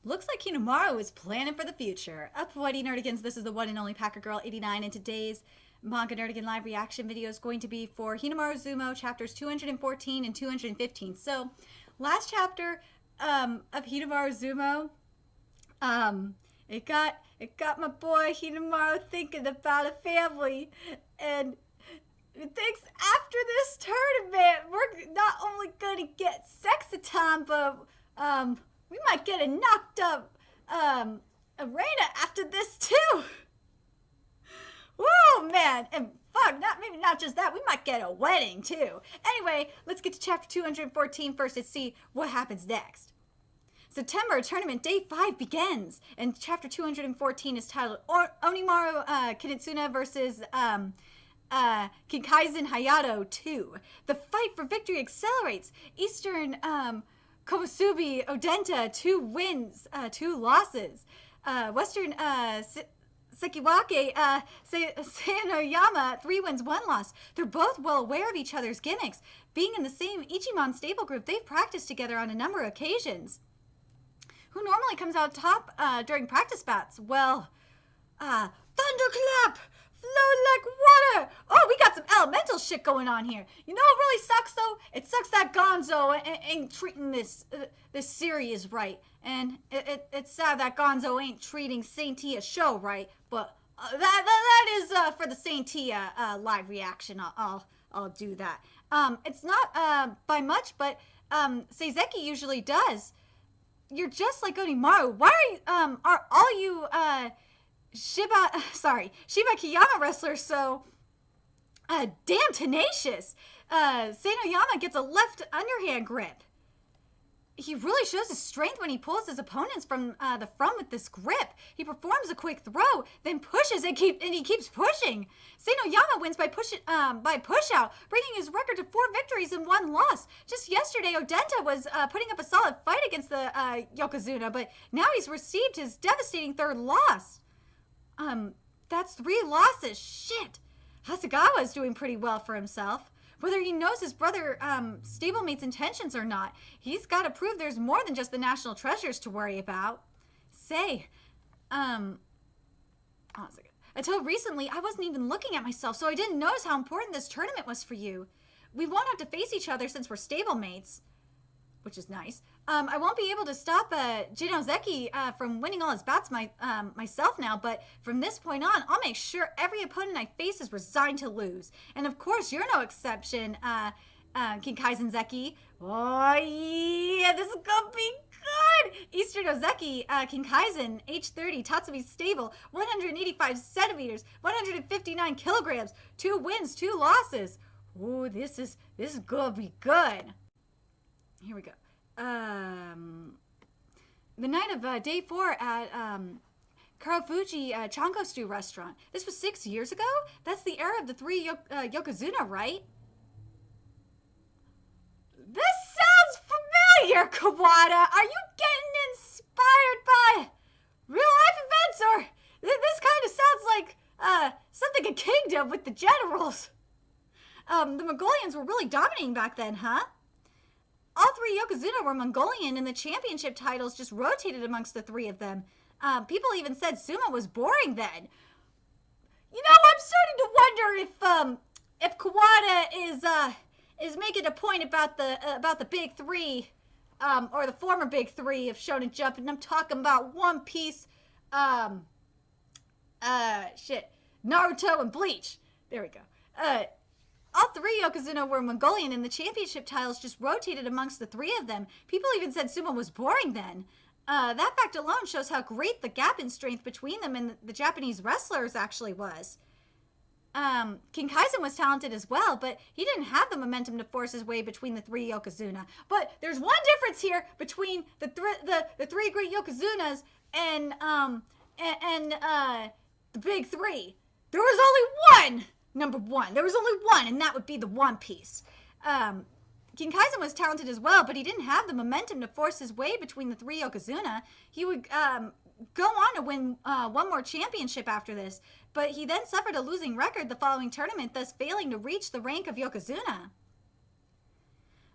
Looks like Hinomaru is planning for the future. Up, Whitey Nerdigans, this is the one and only Packer Girl 89, and today's Manga Nerdigan live reaction video is going to be for Hinomaru Zumou chapters 214 and 215. So, last chapter of Hinomaru Zumou, it got my boy Hinomaru thinking about a family, and it thinks after this tournament, we're not only gonna get sexy time, but we might get a knocked up arena after this too. Whoa, man, and fuck, maybe not just that, we might get a wedding too. Anyway, let's get to chapter 214 first and see what happens next. September tournament day 5 begins, and chapter 214 is titled Onimaru Kinitsuna versus Kinkaisen Hayato 2. The fight for victory accelerates. Eastern Komusubi Odenta 2 wins, 2 losses. Western Sekiwake Sanoyama 3 wins, 1 loss. They're both well aware of each other's gimmicks. Being in the same Ichimon stable group, they've practiced together on a number of occasions. Who normally comes out top during practice bouts? Well, Thunderclap! Flow like water! Oh, we got some elemental shit going on here. You know what really sucks, though? It sucks that Gonzo ain't treating this series right. And it's sad that Gonzo ain't treating Saintia show right. But that is for the Saintia live reaction. I'll do that. It's not by much, but Seizeki usually does. You're just like Onimaru. Why are all you Shiba Kiyama wrestlers so damn tenacious? Sanoyama gets a left underhand grip. He really shows his strength when he pulls his opponents from the front with this grip. He performs a quick throw, then pushes and he keeps pushing. Sanoyama wins by push out, bringing his record to 4 victories and 1 loss. Just yesterday, Odenta was putting up a solid fight against the Yokozuna, but now he's received his devastating 3rd loss. That's 3 losses. Shit. Hasegawa is doing pretty well for himself. Whether he knows his brother stablemate's intentions or not, he's got to prove there's more than just the national treasures to worry about. Until recently, I wasn't even looking at myself, so I didn't notice how important this tournament was for you. We won't have to face each other since we're stablemates, which is nice. I won't be able to stop Ozeki from winning all his bouts myself now, but from this point on, I'll make sure every opponent I face is resigned to lose. And of course, you're no exception, Kinkaisen Zeki. Oh yeah, this is gonna be good! Eastern Ozeki, Kinkaisen, age 30, Tatsumi stable, 185 centimeters, 159 kilograms, 2 wins, 2 losses. Ooh, this is gonna be good. Here we go. The night of day 4 at Karafuji Chanko Stew restaurant. This was 6 years ago? That's the era of the 3 Yokozuna, right? This sounds familiar, Kawada! Are you getting inspired by real-life events, or this kind of sounds like something a kingdom with the generals? The Mongolians were really dominating back then, huh? All 3 Yokozuna were Mongolian, and the championship titles just rotated amongst the 3 of them. People even said sumo was boring then. You know, I'm starting to wonder if Kawada is making a point about the big 3, or the former big 3 of Shonen Jump, and I'm talking about One Piece, Naruto, and Bleach. There we go. All 3 Yokozuna were Mongolian, and the championship titles just rotated amongst the 3 of them. People even said sumo was boring then. That fact alone shows how great the gap in strength between them and the Japanese wrestlers actually was. Kinkaisen was talented as well, but he didn't have the momentum to force his way between the 3 Yokozuna. But there's one difference here between the 3 great Yokozunas and the big 3. There was only one! Number 1. There was only one, and that would be the One Piece. Kinkaisen was talented as well, but he didn't have the momentum to force his way between the 3 Yokozuna. He would go on to win 1 more championship after this, but he then suffered a losing record the following tournament, thus failing to reach the rank of Yokozuna.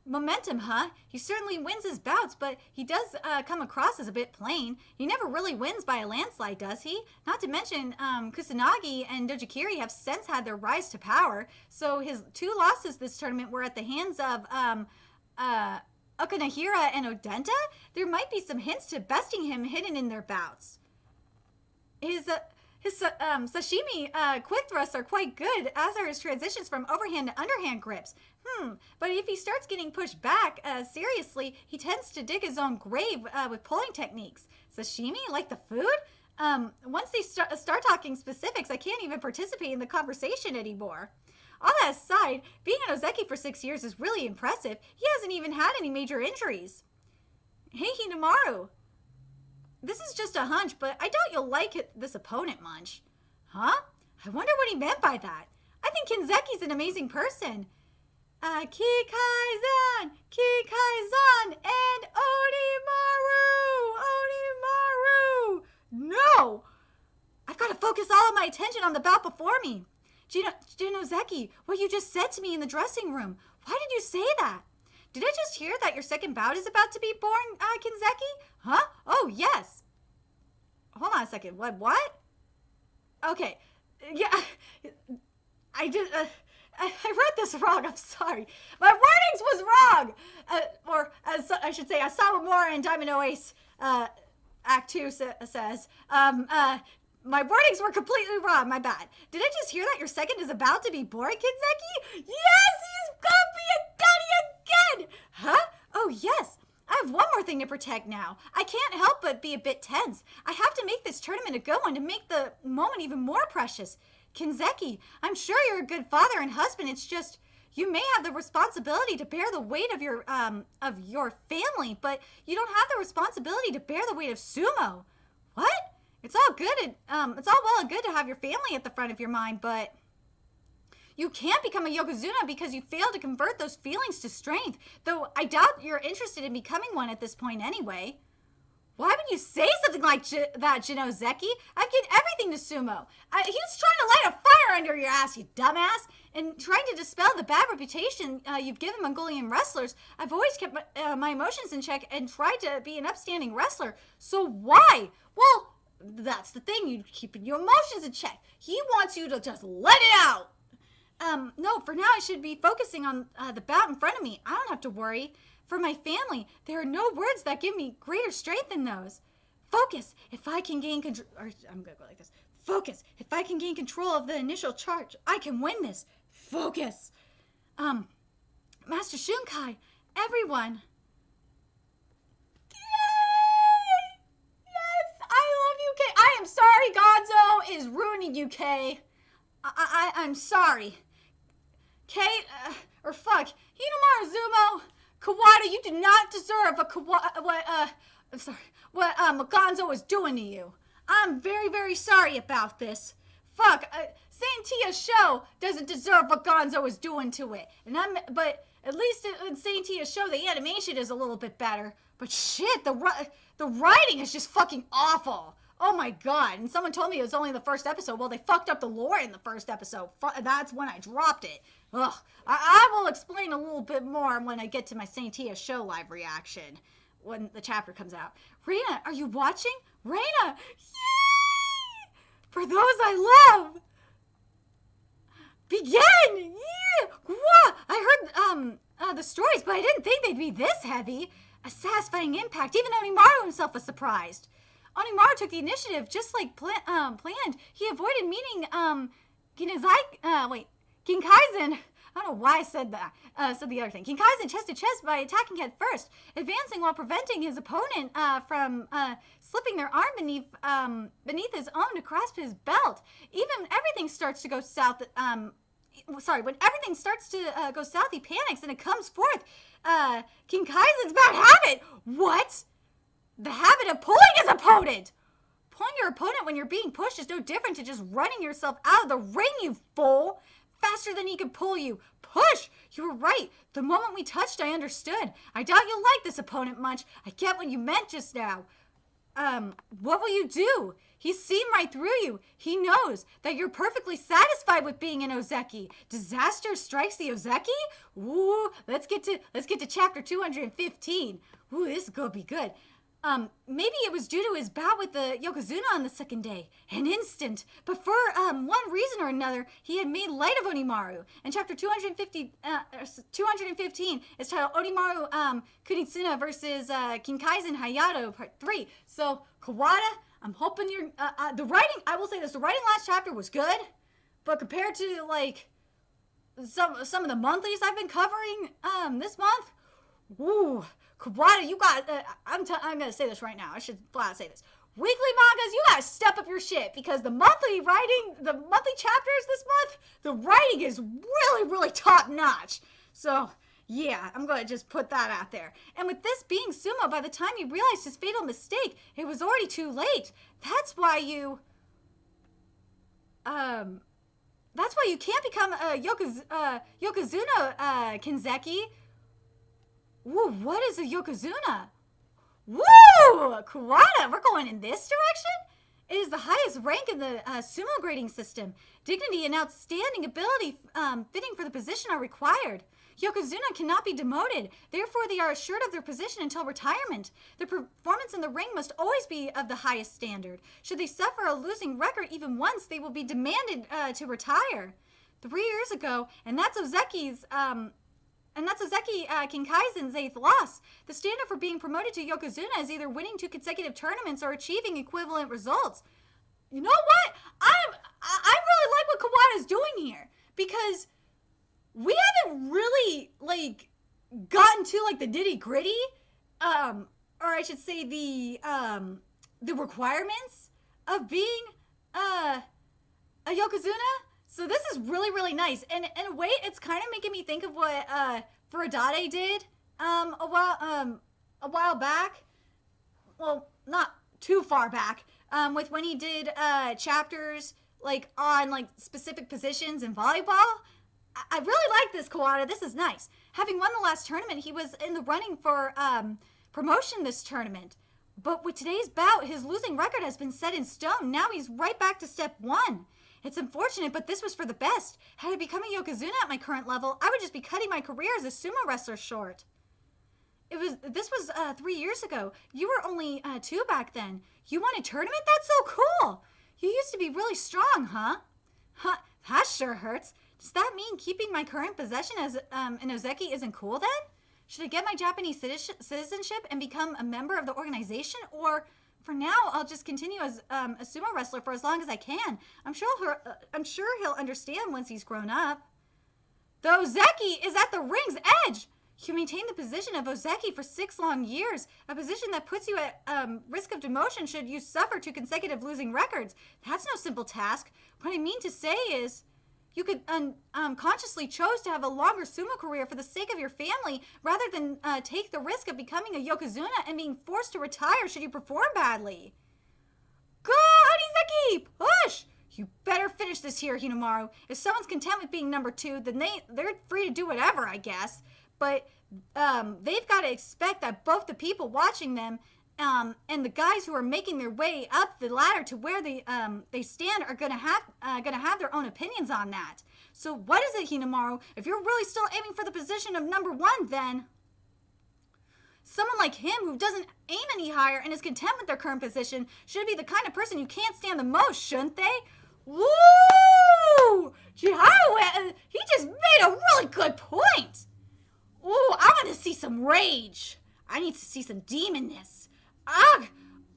Momentum, huh? He certainly wins his bouts, but he does come across as a bit plain. He never really wins by a landslide, does he? Not to mention, Kusanagi and Dojikiri have since had their rise to power, so his 2 losses this tournament were at the hands of Okanahira and Odenta. There might be some hints to besting him hidden in their bouts. His sashimi quick thrusts are quite good, as are his transitions from overhand to underhand grips. But if he starts getting pushed back seriously, he tends to dig his own grave with pulling techniques. Sashimi? Like the food? Once they start talking specifics, I can't even participate in the conversation anymore. All that aside, being an ozeki for 6 years is really impressive. He hasn't even had any major injuries. Hey, Hinomaru. This is just a hunch, but I doubt you'll like this opponent much. Huh? I wonder what he meant by that. I think Kinzeki's an amazing person. Kikai-zan, and Onimaru! No! I've got to focus all of my attention on the bout before me. Jinozeki, what you just said to me in the dressing room, why did you say that? Did I just hear that your second bout is about to be born, Kinzeki? Huh? Oh, yes. Hold on a second. What? Okay. Yeah. I read this wrong. I'm sorry. My wordings was wrong. Or, as I should say, as Sawamura in Diamond Ace Act 2 says, my wordings were completely wrong. My bad. Did I just hear that your second is about to be born, Kinzeki? Yes, he's gonna be a daddy again. Huh? Oh, yes. I have one more thing to protect now. I can't help but be a bit tense. I have to make this tournament a good one to make the moment even more precious. Kinzeki, I'm sure you're a good father and husband. It's just, you may have the responsibility to bear the weight of your family, but you don't have the responsibility to bear the weight of sumo. What? It's all good. It's all well and good to have your family at the front of your mind, but you can't become a yokozuna because you failed to convert those feelings to strength, though I doubt you're interested in becoming one at this point anyway. Why would you say something like that, Jinozeki? I've given everything to Sumo. He was trying to light a fire under your ass, you dumbass, and trying to dispel the bad reputation you've given Mongolian wrestlers. I've always kept my emotions in check and tried to be an upstanding wrestler. So why? Well, that's the thing. You keeping your emotions in check. He wants you to just let it out. No, for now I should be focusing on the bout in front of me. I don't have to worry. For my family, there are no words that give me greater strength than those. Focus, if I can gain control, I'm gonna go like this. Focus, if I can gain control of the initial charge, I can win this. Focus. Master Shunkai, everyone. Yay! Yes, I love you, Kay. I am sorry Gonzo is ruining you, Kay. I'm sorry. Kay, Hinomaru Zumou, Kawada, you do not deserve what Gonzo is doing to you. I'm very, very sorry about this. Saint Tia's show doesn't deserve what Gonzo is doing to it. But at least in Saint Tia's show, the animation is a little bit better. But shit, the writing is just fucking awful. Oh my god, and someone told me it was only the first episode. Well, they fucked up the lore in the first episode. That's when I dropped it. Ugh. I will explain a little bit more when I get to my Saint Tia show live reaction, when the chapter comes out. Reina, are you watching? Reina! Yay! For those I love! Begin! Yeah! Whoa! I heard the stories, but I didn't think they'd be this heavy. A satisfying impact. Even Onimaru himself was surprised. Onimaru took the initiative just like planned. He avoided meeting Kinkaizen. I don't know why I said that. Said the other thing. Kinkaizen chest to chest by attacking head first, advancing while preventing his opponent from slipping their arm beneath his own to grasp his belt. When everything starts to go south, go south, he panics and it comes forth. Kinkaizen's bad habit. What? The habit of pulling his opponent! Pulling your opponent when you're being pushed is no different to just running yourself out of the ring, you fool! Faster than he could pull you. Push! You were right. The moment we touched, I understood. I doubt you'll like this opponent much. I get what you meant just now. what will you do? He's seen right through you. He knows that you're perfectly satisfied with being an ozeki. Disaster strikes the ozeki? Ooh, let's get to chapter 215. Ooh, this is gonna be good. Maybe it was due to his bout with the Yokozuna on the second day. An instant. But for one reason or another, he had made light of Hinomaru. And chapter 215 is titled Hinomaru Kunitsuna versus Kinkaisen Hayato Part 3. So, Kawada, I'm hoping you're... the writing, I will say this, the writing last chapter was good. But compared to, like, some of the monthlies I've been covering this month, ooh... Kawada, you got, I'm going to say this right now. I should flat say this. Weekly mangas, you got to step up your shit because the monthly writing, the monthly chapters this month, the writing is really, really top notch. So, yeah, I'm going to just put that out there. And with this being Sumo, by the time he realized his fatal mistake, it was already too late. That's why you can't become a Yokozuna Kinzeki. Woo, what is a Yokozuna? Woo! Kawada, we're going in this direction? It is the highest rank in the sumo grading system. Dignity and outstanding ability fitting for the position are required. Yokozuna cannot be demoted. Therefore, they are assured of their position until retirement. Their performance in the ring must always be of the highest standard. Should they suffer a losing record even once, they will be demanded to retire. 3 years ago, and that's Ozeki's... Kinkaisen's 8th loss. The standard for being promoted to Yokozuna is either winning 2 consecutive tournaments or achieving equivalent results. You know what? I really like what Kawada's doing here because we haven't really like gotten to like the nitty gritty, or I should say the requirements of being a Yokozuna. So this is really, really nice. And in a way, it's kind of making me think of what Furadade did a while back. Well, not too far back. With when he did chapters like on like specific positions in volleyball. I really like this, Kawada. This is nice. Having won the last tournament, he was in the running for promotion this tournament. But with today's bout, his losing record has been set in stone. Now he's right back to step 1. It's unfortunate, but this was for the best. Had I become a Yokozuna at my current level, I would just be cutting my career as a sumo wrestler short. This was 3 years ago. You were only 2 back then. You won a tournament? That's so cool. You used to be really strong, huh? Huh, that sure hurts. Does that mean keeping my current possession as an ozeki isn't cool then? Should I get my Japanese citizenship and become a member of the organization? Or for now, I'll just continue as a sumo wrestler for as long as I can. I'm sure he'll understand once he's grown up. The ozeki is at the ring's edge. You maintain the position of ozeki for 6 long years, a position that puts you at risk of demotion should you suffer 2 consecutive losing records. That's no simple task. What I mean to say is, you could consciously chose to have a longer sumo career for the sake of your family rather than take the risk of becoming a Yokozuna and being forced to retire should you perform badly. Go, Haniseki! Push! You better finish this here, Hinomaru. If someone's content with being number 2, then they're free to do whatever, I guess. But they've got to expect that both the people watching them and the guys who are making their way up the ladder to where they stand are gonna have their own opinions on that. So what is it, Hinomaru? If you're really still aiming for the position of number 1, then someone like him who doesn't aim any higher and is content with their current position should be the kind of person you can't stand the most, shouldn't they? Woo! Jiharu, he just made a really good point. Ooh, I want to see some rage. I need to see some demonness. Ugh!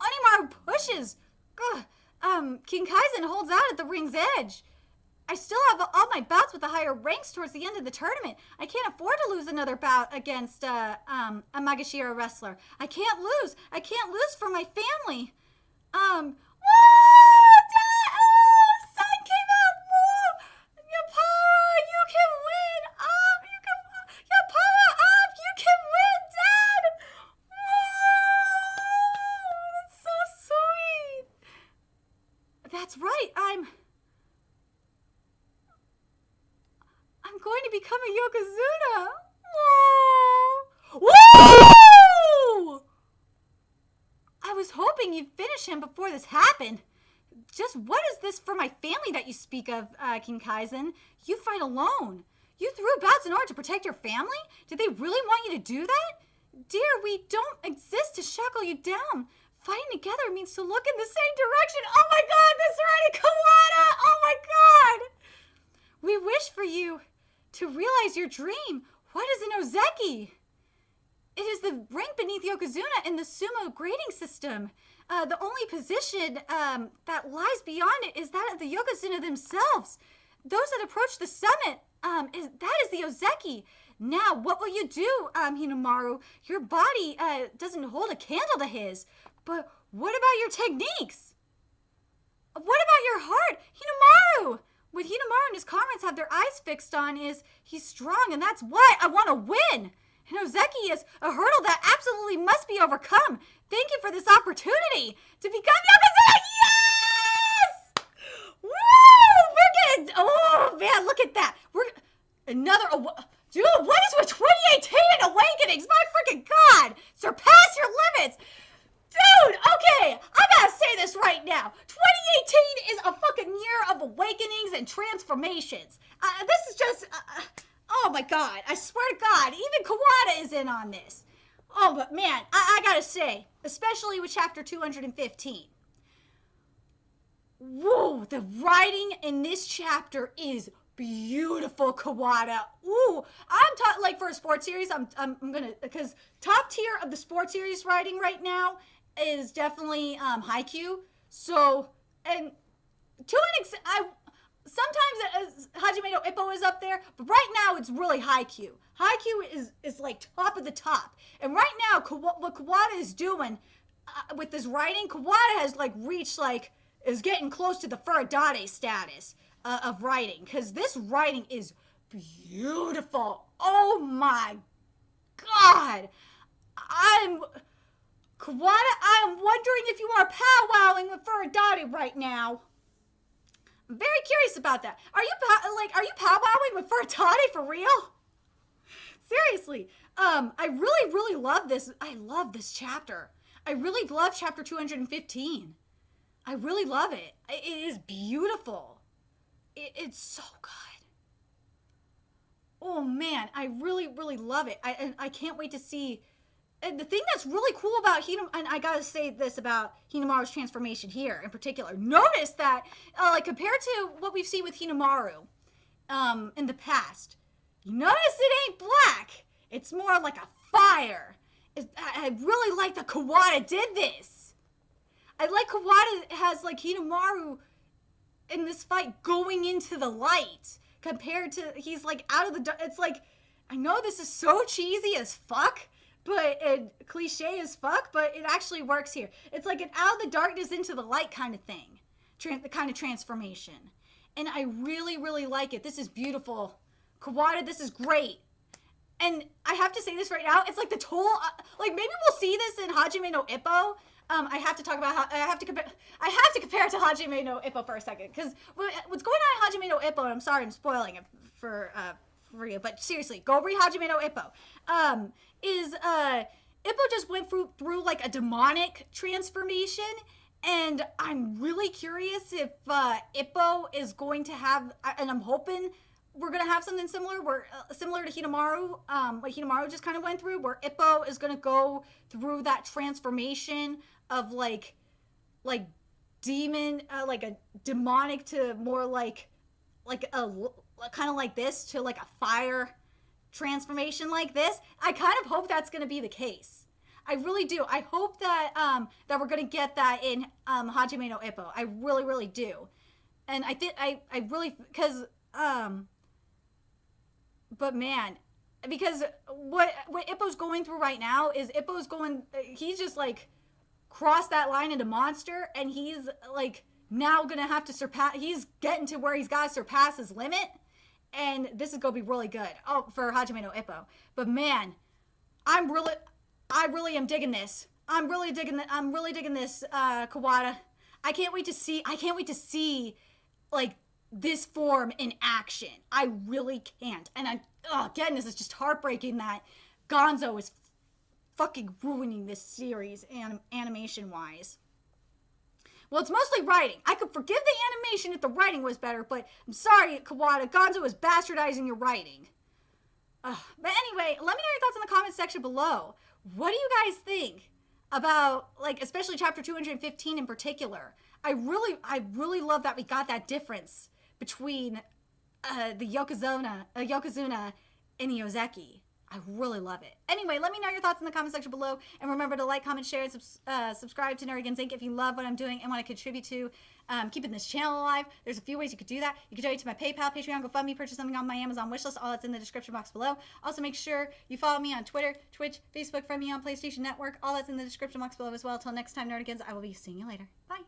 Hinomaru pushes. Ugh. Kinkaisen holds out at the ring's edge. I still have all my bouts with the higher ranks towards the end of the tournament. I can't afford to lose another bout against a Magashira wrestler. I can't lose. I can't lose for my family. Whoa! Dad! Oh, sun came out! Whoa! Yapara, you can win! Yapara, you can win, Dad! Whoa! That's so sweet! That's right, I'm going to become a Yokozuna! Whoa! Woo! I was hoping you'd finish him before this happened. Just what is this for my family that you speak of, King Kaizen? You fight alone. You threw bouts in order to protect your family? Did they really want you to do that? Dear, we don't exist to shackle you down. Fighting together means to look in the same direction. Oh my god, that's right, Kawada! Oh my god! We wish for you to realize your dream. What is an ozeki? It is the rank beneath Yokozuna in the sumo grading system. The only position that lies beyond it is that of the Yokozuna themselves. Those that approach the summit, that is the ozeki. Now, what will you do, Hinomaru? Your body doesn't hold a candle to his. But what about your techniques? What about your heart? Hinomaru! What Hinomaru and his comrades have their eyes fixed on is he's strong, and that's why I want to win. And ozeki is a hurdle that absolutely must be overcome. Thank you for this opportunity to become Yokozuna. Yes! Woo! We're getting, oh man, look at that. We're another, dude, what is with 2018 awakenings? My freaking god! Surpass your limits! Dude, okay, I gotta say this right now. 2018 is a fucking year of awakenings and transformations. This is just, oh my god, I swear to god, even Kawada is in on this. Oh, but man, I gotta say, especially with chapter 215. Whoa, the writing in this chapter is beautiful, Kawada. Ooh, I'm like for a sports series, I'm gonna, because top tier of the sports series writing right now is definitely Haikyuu. So, and to an extent, sometimes Hajime no Ippo is up there, but right now it's really Haikyuu. Haikyuu is like top of the top. And right now, what Kawada is doing with this writing, Kawada has like reached like, is getting close to the Furadate status of writing. Because this writing is beautiful. Oh my god. Kawada, I'm wondering if you are powwowing with Furadate right now. I'm very curious about that. Are you powwowing with Furadate for real? Seriously, I really love this. I love this chapter. I really love chapter 215. I really love it. It is beautiful. It's so good. Oh man, I really love it. I can't wait to see. And the thing that's really cool about and I gotta say this about Hinomaru's transformation here in particular. Notice that, like compared to what we've seen with Hinomaru in the past, you notice it ain't black. It's more like a fire. I really like that Kawada did this. I like Kawada has like Hinomaru in this fight going into the light compared to he's like out of the dark. It's like, I know this is so cheesy as fuck, but cliche as fuck, but it actually works here. It's like an out of the darkness into the light kind of thing, the kind of transformation. And I really like it. This is beautiful. Kawada, this is great. And I have to say this right now, it's like the total, like maybe we'll see this in Hajime no Ippo. I have to talk about how, I have to compare it to Hajime no Ippo for a second, because what's going on in Hajime no Ippo, and I'm sorry I'm spoiling it for you, but seriously, go read Hajime no Ippo. Ippo just went through like a demonic transformation, and I'm really curious if Ippo is going to have, and I'm hoping we're going to have something similar, similar to Hinomaru, what Hinomaru just kind of went through, where Ippo is going to go through that transformation of like demon, like a demonic to more like a kind of like this to like a fire transformation like this. I kind of hope that's going to be the case. I really do. I hope that that we're going to get that in Hajime no Ippo. I really do. And I think I really, because but man, because what Ippo's going through right now is he's just like crossed that line into monster, and he's like now gonna have to surpass, he's getting to where he's got to surpass his limit, and this is gonna be really good for Hajime no Ippo. But man, I really am digging this. I'm really digging this, Kawada. I can't wait to see like this form in action. I really can't. And again, this is just heartbreaking that Gonzo is fucking ruining this series animation-wise. Well, it's mostly writing. I could forgive the animation if the writing was better, but I'm sorry, Kawada. Gonzo is bastardizing your writing. But anyway, let me know your thoughts in the comments section below. What do you guys think about, like, especially chapter 215 in particular? I really love that we got that difference between the Yokozuna and the ozeki. I really love it. Anyway, let me know your thoughts in the comment section below. And remember to like, comment, share, and subscribe to Nerdigans Inc. if you love what I'm doing and want to contribute to keeping this channel alive. There's a few ways you could do that. You can donate to my PayPal, Patreon, GoFundMe, purchase something on my Amazon wishlist. All that's in the description box below. Also, make sure you follow me on Twitter, Twitch, Facebook, friend me on PlayStation Network. All that's in the description box below as well. Until next time, Nerdigans, I will be seeing you later. Bye.